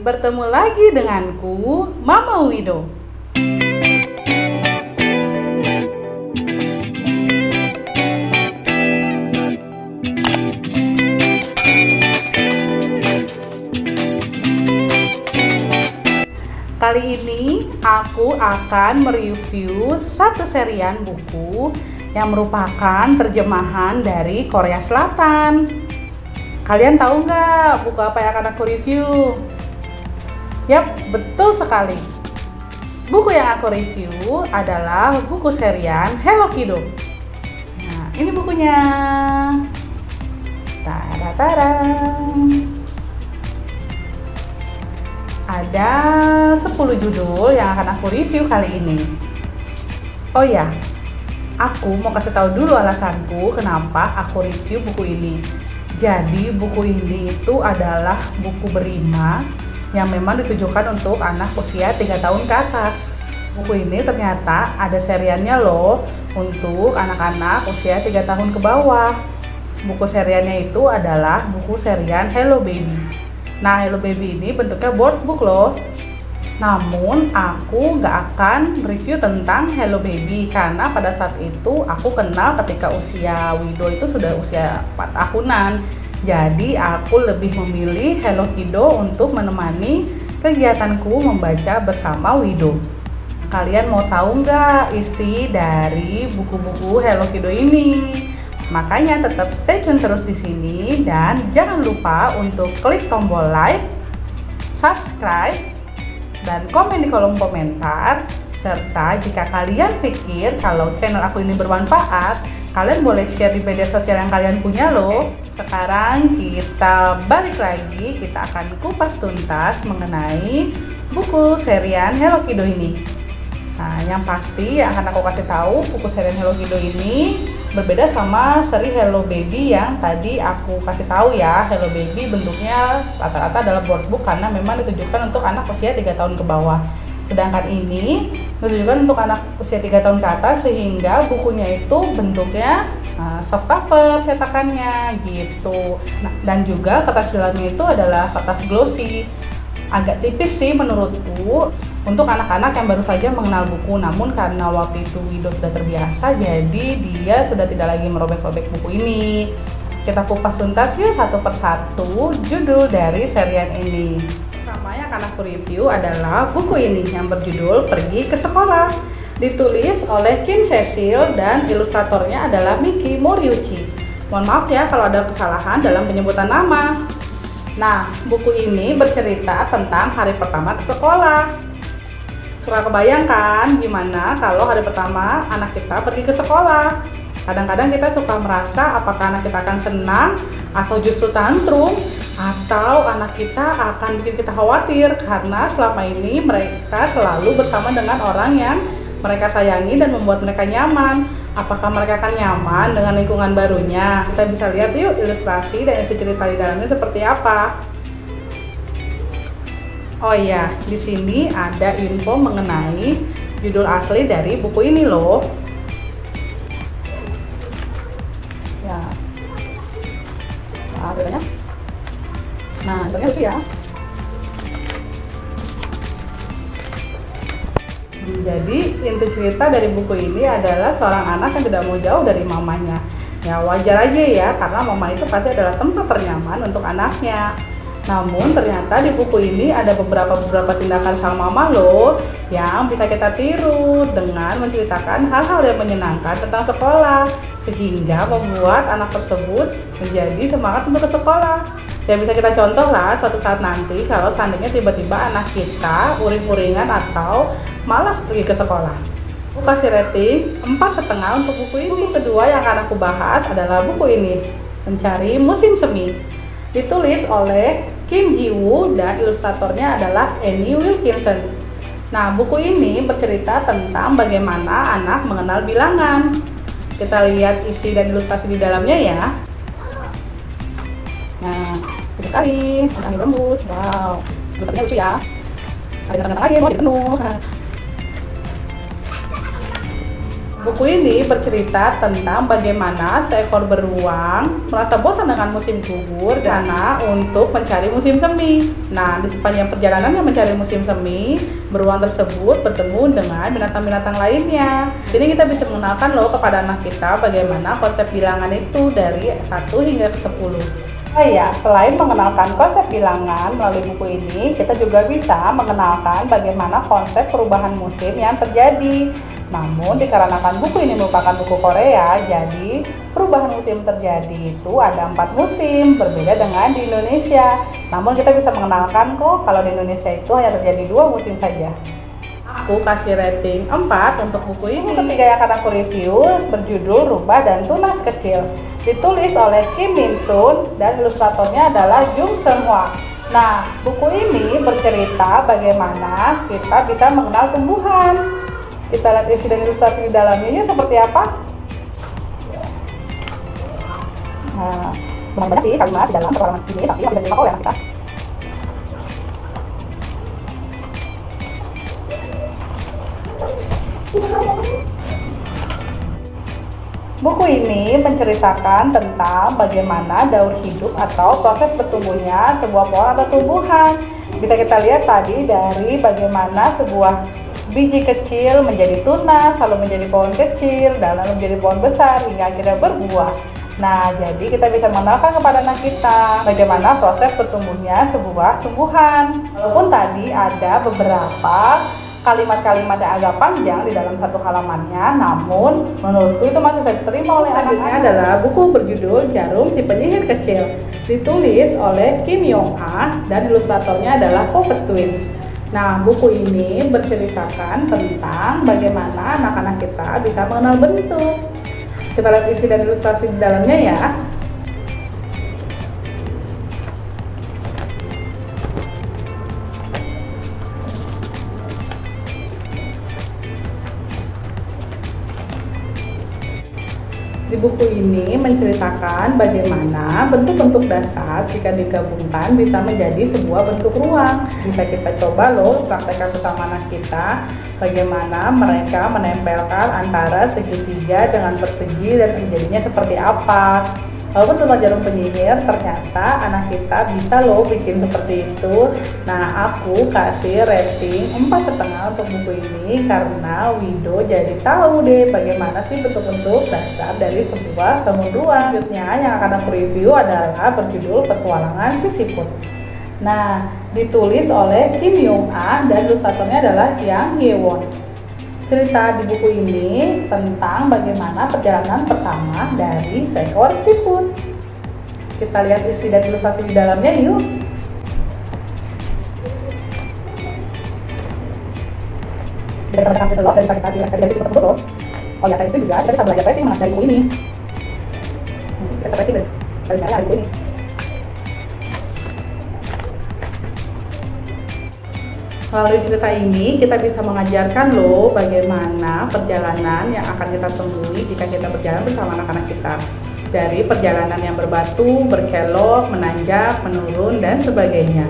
bertemu lagi denganku, Mama Wido. Kali ini aku akan mereview satu serian buku yang merupakan terjemahan dari Korea Selatan. Kalian tahu nggak buku apa yang akan aku review? Yap, betul sekali. Buku yang aku review adalah buku serian Hello Kiddo. Nah, ini bukunya. Tada-tada. Ada 10 judul yang akan aku review kali ini. Oh ya, aku mau kasih tahu dulu alasanku kenapa aku review buku ini. Jadi buku ini itu adalah buku berima yang memang ditujukan untuk anak usia 3 tahun ke atas. Buku ini ternyata ada seriannya loh untuk anak-anak usia 3 tahun ke bawah. Buku seriannya itu adalah buku serian Hello Baby. Nah, Hello Baby ini bentuknya board book loh. Namun, aku nggak akan review tentang Hello Baby karena pada saat itu aku kenal ketika usia Wido itu sudah usia 4 tahunan. Jadi, aku lebih memilih Hello Kiddo untuk menemani kegiatanku membaca bersama Wido. Kalian mau tahu nggak isi dari buku-buku Hello Kiddo ini? Makanya tetap stay tune terus di sini dan jangan lupa untuk klik tombol like, subscribe, dan komen di kolom komentar. Serta jika kalian pikir kalau channel aku ini bermanfaat, kalian boleh share di media sosial yang kalian punya loh. Sekarang kita balik lagi, kita akan kupas tuntas mengenai buku serian Hello Kiddo ini. Nah, yang pasti yang akan aku kasih tahu, buku serian Hello Kiddo ini berbeda sama seri Hello Baby yang tadi aku kasih tahu ya. Hello Baby bentuknya rata-rata adalah board book karena memang ditujukan untuk anak usia 3 tahun ke bawah. Sedangkan ini ditujukan untuk anak usia 3 tahun ke atas sehingga bukunya itu bentuknya soft cover cetakannya gitu. Nah, dan juga kertas dalamnya itu adalah kertas glossy. Agak tipis sih menurutku untuk anak-anak yang baru saja mengenal buku. Namun karena waktu itu Wido sudah terbiasa, jadi dia sudah tidak lagi merobek-robek buku ini. Kita kupas tuntas yuk satu persatu judul dari serian ini. Pertama yang akan aku review adalah buku ini yang berjudul Pergi ke Sekolah. Ditulis oleh Kim Cecil dan ilustratornya adalah Miki Moriuchi. Mohon maaf ya kalau ada kesalahan dalam penyebutan nama. Nah, buku ini bercerita tentang hari pertama ke sekolah. Suka kebayangkan gimana kalau hari pertama anak kita pergi ke sekolah? Kadang-kadang kita suka merasa apakah anak kita akan senang atau justru tantrum, atau anak kita akan bikin kita khawatir karena selama ini mereka selalu bersama dengan orang yang mereka sayangi dan membuat mereka nyaman. Apakah mereka akan nyaman dengan lingkungan barunya? Kita bisa lihat yuk ilustrasi dan isi cerita di dalamnya seperti apa. Oh iya, di sini ada info mengenai judul asli dari buku ini loh. Ya. Nah, ceritanya. Nah, ceritanya lucu ya. Jadi inti cerita dari buku ini adalah seorang anak yang tidak mau jauh dari mamanya. Ya wajar aja ya, karena mama itu pasti adalah tempat ternyaman untuk anaknya. Namun ternyata di buku ini ada beberapa tindakan sang mama loh yang bisa kita tiru dengan menceritakan hal-hal yang menyenangkan tentang sekolah, sehingga membuat anak tersebut menjadi semangat untuk ke sekolah. Ya bisa kita contoh lah suatu saat nanti kalau seandainya tiba-tiba anak kita uring-uringan atau malas pergi ke sekolah. Aku kasih rating 4,5 untuk buku ini. Buku kedua yang akan aku bahas adalah buku ini, Mencari Musim Semi. Ditulis oleh Kim Ji-woo dan ilustratornya adalah Annie Wilkinson. Nah, buku ini bercerita tentang bagaimana anak mengenal bilangan. Kita lihat isi dan ilustrasi di dalamnya ya. Nah, itu sekali, matangnya berembus, wow, ilustrasinya lucu ya. Ada tengah-tengah lagi, mau jadi penuh. Buku ini bercerita tentang bagaimana seekor beruang merasa bosan dengan musim gugur karena untuk mencari musim semi. Nah, di sepanjang perjalanannya mencari musim semi, beruang tersebut bertemu dengan binatang-binatang lainnya. Jadi kita bisa mengenalkan loh kepada anak kita bagaimana konsep bilangan itu dari 1 hingga ke 10. Oh iya, selain mengenalkan konsep bilangan melalui buku ini, kita juga bisa mengenalkan bagaimana konsep perubahan musim yang terjadi. Namun dikarenakan buku ini merupakan buku Korea, jadi perubahan musim terjadi itu ada 4 musim, berbeda dengan di Indonesia. Namun kita bisa mengenalkan kok kalau di Indonesia itu hanya terjadi 2 musim saja. Aku kasih rating 4 untuk buku ini. Buku ketiga yang akan aku review berjudul Rubah dan Tunas Kecil. Ditulis oleh Kim Min Sun dan ilustratornya adalah Jung Seung Hwa. Nah, buku ini bercerita bagaimana kita bisa mengenal tumbuhan. Kita lihat isi dan ilustrasi di dalamnya seperti apa. Nah, banyak sih kalimat di dalam perkaraman ini, tapi tidak dipakai oleh anak kita. Buku ini menceritakan tentang bagaimana daur hidup atau proses bertumbuhnya sebuah pohon atau tumbuhan. Bisa kita lihat tadi dari bagaimana sebuah biji kecil menjadi tunas, lalu menjadi pohon kecil, dan lalu menjadi pohon besar hingga akhirnya berbuah. Nah, jadi kita bisa mengenalkan kepada anak kita bagaimana proses bertumbuhnya sebuah tumbuhan. Walaupun tadi ada beberapa kalimat-kalimat yang agak panjang di dalam satu halamannya, namun menurutku itu masih bisa diterima oleh anak-anak. Selanjutnya adalah buku berjudul Jarum Si Penyihir Kecil, ditulis oleh Kim Yong Ah dan ilustratornya adalah Puppet Twins. Nah, buku ini berceritakan tentang bagaimana anak-anak kita bisa mengenal bentuk. Kita lihat isi dan ilustrasi di dalamnya ya. Di buku ini menceritakan bagaimana bentuk-bentuk dasar jika digabungkan bisa menjadi sebuah bentuk ruang. Bisa kita coba loh praktekkan bersama anak kita bagaimana mereka menempelkan antara segitiga dengan persegi dan menjadinya seperti apa. Walaupun cuma jarum penyihir, ternyata anak kita bisa loh bikin seperti itu. Nah, aku kasih rating 4,5 untuk buku ini karena Wido jadi tahu deh bagaimana sih bentuk-bentuk dasar dari sebuah bangun ruang. Selanjutnya yang akan aku review adalah berjudul Petualangan Sisiput. Nah, ditulis oleh Kim Yong Ah dan ilustratornya adalah Yang Hye Won. Cerita di buku ini tentang bagaimana perjalanan pertama dari seekor siput. Kita lihat isi dan ilustrasi di dalamnya yuk. Kita kasih telur dari tadi dari siput tersebut loh. Oh ya, itu juga kita bisa belajar tracing dari buku ini. Kita tracing dari buku ini. Melalui cerita ini kita bisa mengajarkan loh bagaimana perjalanan yang akan kita temui jika kita berjalan bersama anak-anak kita. Dari perjalanan yang berbatu, berkelok, menanjak, menurun, dan sebagainya.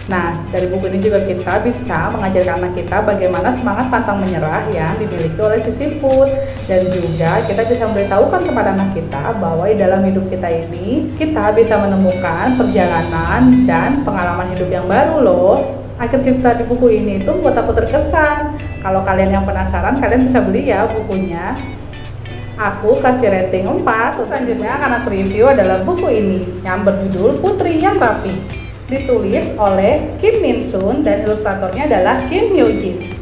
Nah, dari buku ini juga kita bisa mengajarkan anak kita bagaimana semangat pantang menyerah yang dimiliki oleh si siput. Dan juga kita bisa memberitahukan kepada anak kita bahwa di dalam hidup kita ini kita bisa menemukan perjalanan dan pengalaman hidup yang baru loh. Akhir cerita di buku ini itu buat aku terkesan. Kalau kalian yang penasaran, kalian bisa beli ya bukunya. Aku kasih rating 4. Selanjutnya akan aku review adalah buku ini yang berjudul Putri yang Rapi. Ditulis oleh Kim Min Sun dan ilustratornya adalah Kim Hyo Jin.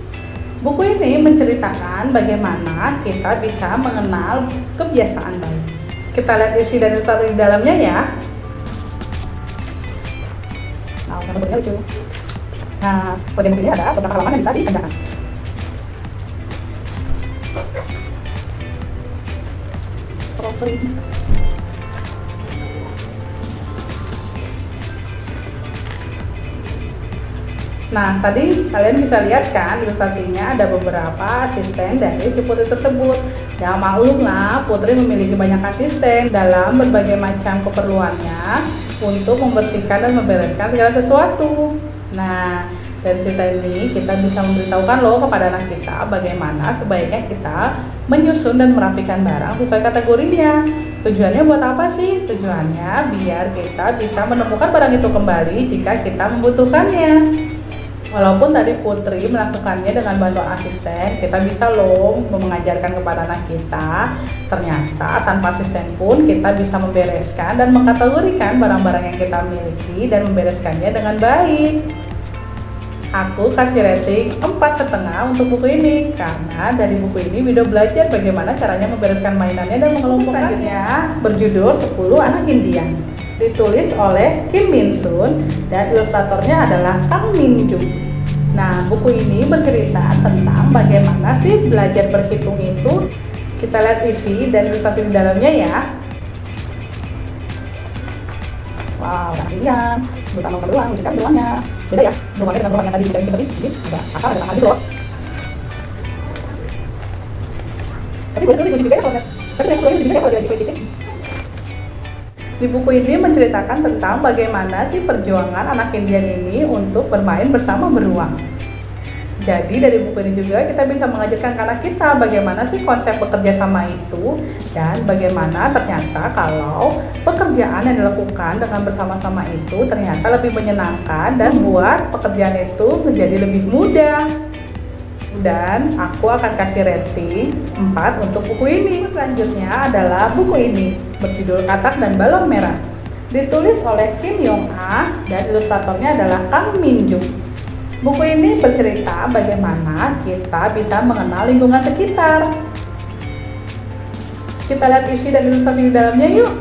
Buku ini menceritakan bagaimana kita bisa mengenal kebiasaan baik. Kita lihat isi dan ilustrasi di dalamnya ya. Nah, bentuknya lucu. Nah, pada buku ini ada beberapa halaman yang bisa dikerjakan. Nah, tadi kalian bisa lihat kan ilustrasinya ada beberapa asisten dari si putri tersebut. Ya maklum lah, putri memiliki banyak asisten dalam berbagai macam keperluannya untuk membersihkan dan membereskan segala sesuatu. Nah, Dari cerita ini kita bisa memberitahukan loh kepada anak kita bagaimana sebaiknya kita menyusun dan merapikan barang sesuai kategorinya. Tujuannya buat apa sih? Tujuannya biar kita bisa menemukan barang itu kembali jika kita membutuhkannya. Walaupun tadi Putri melakukannya dengan bantuan asisten, kita bisa loh mengajarkan kepada anak kita. Ternyata tanpa asisten pun kita bisa membereskan dan mengkategorikan barang-barang yang kita miliki dan membereskannya dengan baik. Aku kasih rating 4,5 untuk buku ini karena dari buku ini Wido belajar bagaimana caranya membereskan mainannya dan mengelompokkannya. Selanjutnya berjudul 10 Anak Indian. Ditulis oleh Kim Min Sun dan ilustratornya adalah Kang Min Ju. Nah, buku ini bercerita tentang bagaimana sih belajar berhitung itu. Kita lihat isi dan ilustrasi di dalamnya ya. Wow, nah ini ya, bersama berulang, bisa beruangnya. Beda ya, beruangnya dengan beruang yang tadi dari sini, jadi ada akar, ada sangat gitu loh. Tapi boleh kunci juga ya kalau ada titik. Di buku ini menceritakan tentang bagaimana sih perjuangan anak Indian ini untuk bermain bersama beruang. Jadi dari buku ini juga kita bisa mengajarkan ke anak kita bagaimana sih konsep bekerja sama itu dan bagaimana ternyata kalau pekerjaan yang dilakukan dengan bersama-sama itu ternyata lebih menyenangkan dan buat pekerjaan itu menjadi lebih mudah. Dan aku akan kasih rating 4 untuk buku ini. Selanjutnya adalah buku ini berjudul Katak dan Balon Merah. Ditulis oleh Kim Yong Ah dan ilustratornya adalah Kang Min Ju. Buku ini bercerita bagaimana kita bisa mengenal lingkungan sekitar. Kita lihat isi dan ilustrasi di dalamnya yuk.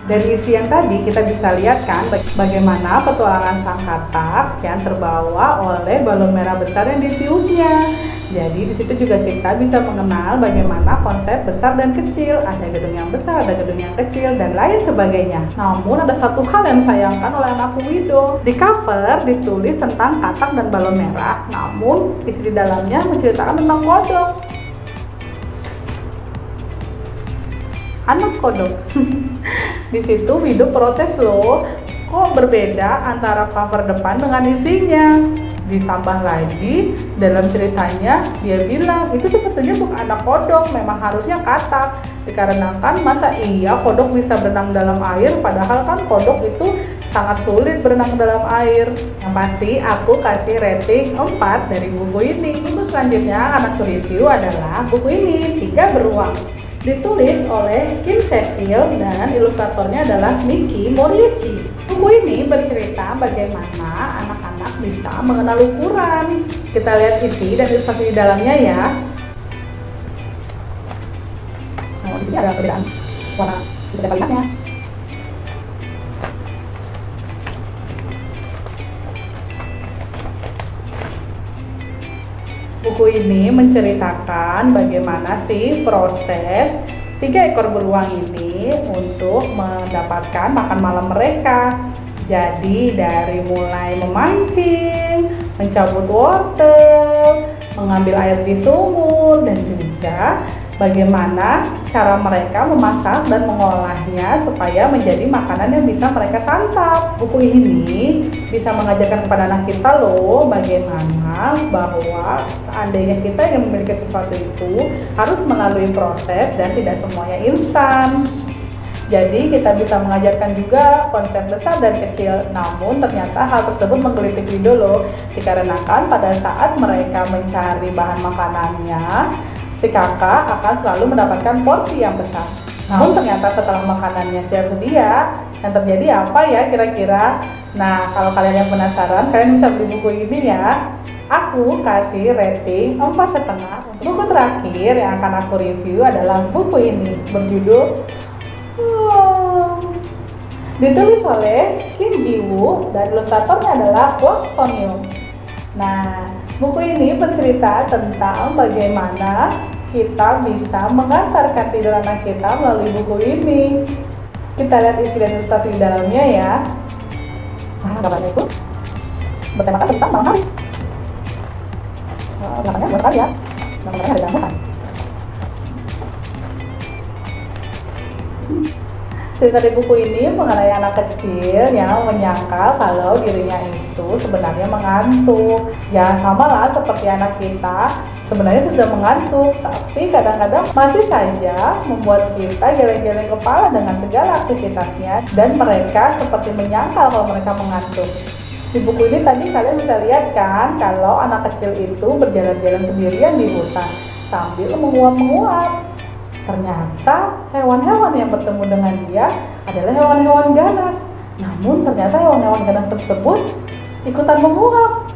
Dari isi yang tadi kita bisa lihat kan bagaimana petualangan sang katak yang terbawa oleh balon merah besar yang ditiupnya. Jadi di situ juga kita bisa mengenal bagaimana konsep besar dan kecil, ada gedung yang besar, ada gedung yang kecil dan lain sebagainya. Namun ada satu hal yang disayangkan oleh anakku Wido. Di cover ditulis tentang katak dan balon merah, namun isi di dalamnya menceritakan tentang kodok. Anak kodok. Di situ Wido protes loh, kok berbeda antara cover depan dengan isinya. Ditambah lagi dalam ceritanya dia bilang itu sepertinya bukan anak kodok, memang harusnya katak. Dikarenakan masa iya kodok bisa berenang dalam air, padahal kan kodok itu sangat sulit berenang dalam air. Yang pasti aku kasih rating 4 dari buku ini. Buku selanjutnya anakku review adalah buku ini, Tiga Beruang. Ditulis oleh Kim Cecil dan ilustratornya adalah Miki Moriuchi. Buku ini bercerita bagaimana anak-anak bisa mengenal ukuran. Kita lihat isi dan ilustrasi di dalamnya ya. Nah, di sini ada perbedaan warna di setiap kalimatnya. Buku ini menceritakan bagaimana sih proses 3 ekor beruang ini untuk mendapatkan makan malam mereka. Jadi dari mulai memancing, mencabut wortel, mengambil air di sumur, dan juga bagaimana cara mereka memasak dan mengolahnya supaya menjadi makanan yang bisa mereka santap. Buku ini bisa mengajarkan kepada anak kita loh bagaimana bahwa seandainya kita yang memiliki sesuatu itu harus melalui proses dan tidak semuanya instan. Jadi kita bisa mengajarkan juga konsep besar dan kecil, namun ternyata hal tersebut menggelitik Wido loh, dikarenakan pada saat mereka mencari bahan makanannya, si kakak akan selalu mendapatkan porsi yang besar. Namun ternyata setelah makanannya siap sedia, yang terjadi apa ya kira-kira? Nah, kalau kalian yang penasaran, kalian bisa beli buku ini ya. Aku kasih rating 4,5. Buku terakhir yang akan aku review adalah buku ini, berjudul ditulis oleh Kim Ji Woo dan ilustratornya adalah Kwak Son Young. Nah, buku ini bercerita tentang bagaimana kita bisa mengantarkan tidur anak kita melalui buku ini. Kita lihat isi dan ilustrasi di dalamnya ya. Nah, gambarnya itu bertemakan tentang malam hari. Gambarnya buat sekali ya. Gambarnya ada dalam hutan. Cerita di buku ini mengenai anak kecil yang menyangkal kalau dirinya itu sebenarnya mengantuk. Ya sama lah seperti anak kita, sebenarnya sudah mengantuk, tapi kadang-kadang masih saja membuat kita geleng-geleng kepala dengan segala aktivitasnya, dan mereka seperti menyangkal kalau mereka mengantuk. Di buku ini tadi kalian bisa lihat kan kalau anak kecil itu berjalan-jalan sendirian di hutan sambil menguap-menguap. Ternyata hewan-hewan yang bertemu dengan dia adalah hewan-hewan ganas. Namun ternyata hewan-hewan ganas tersebut ikutan menguap.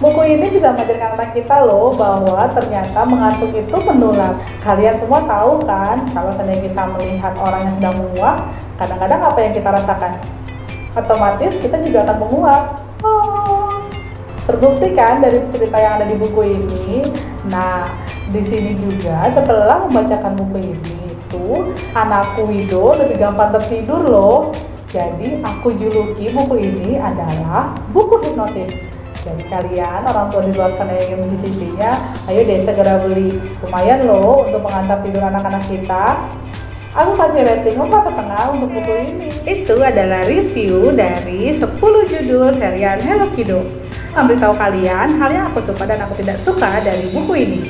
Buku ini bisa mengajarkan anak kita loh bahwa ternyata mengantuk itu menular. Kalian semua tahu kan kalau seandainya kita melihat orang yang sedang menguap, kadang-kadang apa yang kita rasakan? Otomatis kita juga akan menguap. Terbukti kan dari cerita yang ada di buku ini. Nah, di sini juga setelah membacakan buku ini itu anakku Wido lebih gampang tertidur loh. Jadi aku juluki buku ini adalah buku hipnotis. Jadi kalian orang tua di luar sana yang ingin mencicipinya, ayo deh segera beli. Lumayan loh untuk mengantar tidur anak-anak kita. Aku kasih rating 4,5 untuk buku ini. Itu adalah review dari 10 judul serial Hello Kiddo. Memberitahu kalian hal yang aku suka dan aku tidak suka dari buku ini.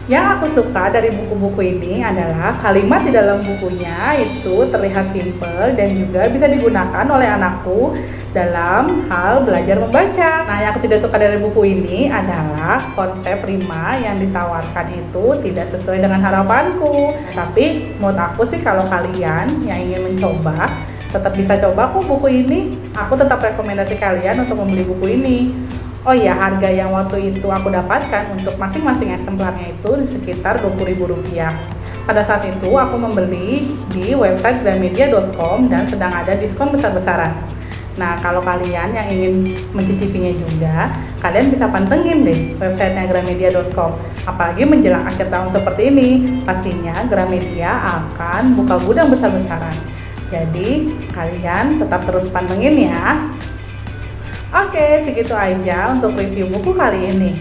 Yang aku suka dari buku-buku ini adalah kalimat di dalam bukunya itu terlihat simpel dan juga bisa digunakan oleh anakku dalam hal belajar membaca. Nah, yang aku tidak suka dari buku ini adalah konsep rima yang ditawarkan itu tidak sesuai dengan harapanku. Tapi menurut aku sih kalau kalian yang ingin mencoba tetap bisa coba kok buku ini. Aku tetap rekomendasi kalian untuk membeli buku ini. Oh iya, harga yang waktu itu aku dapatkan untuk masing-masing eksemplarnya itu di sekitar Rp20.000. Pada saat itu aku membeli di website gramedia.com dan sedang ada diskon besar-besaran. Nah, kalau kalian yang ingin mencicipinya juga, kalian bisa pantengin deh websitenya gramedia.com. Apalagi menjelang akhir tahun seperti ini, pastinya Gramedia akan buka gudang besar-besaran. Jadi, kalian tetap terus pantengin ya. Oke, segitu aja untuk review buku kali ini.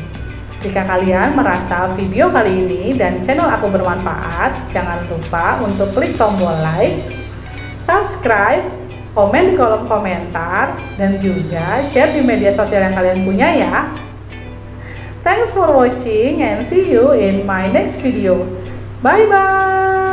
Jika kalian merasa video kali ini dan channel aku bermanfaat, jangan lupa untuk klik tombol like, subscribe, komen di kolom komentar, dan juga share di media sosial yang kalian punya ya. Thanks for watching and see you in my next video. Bye-bye.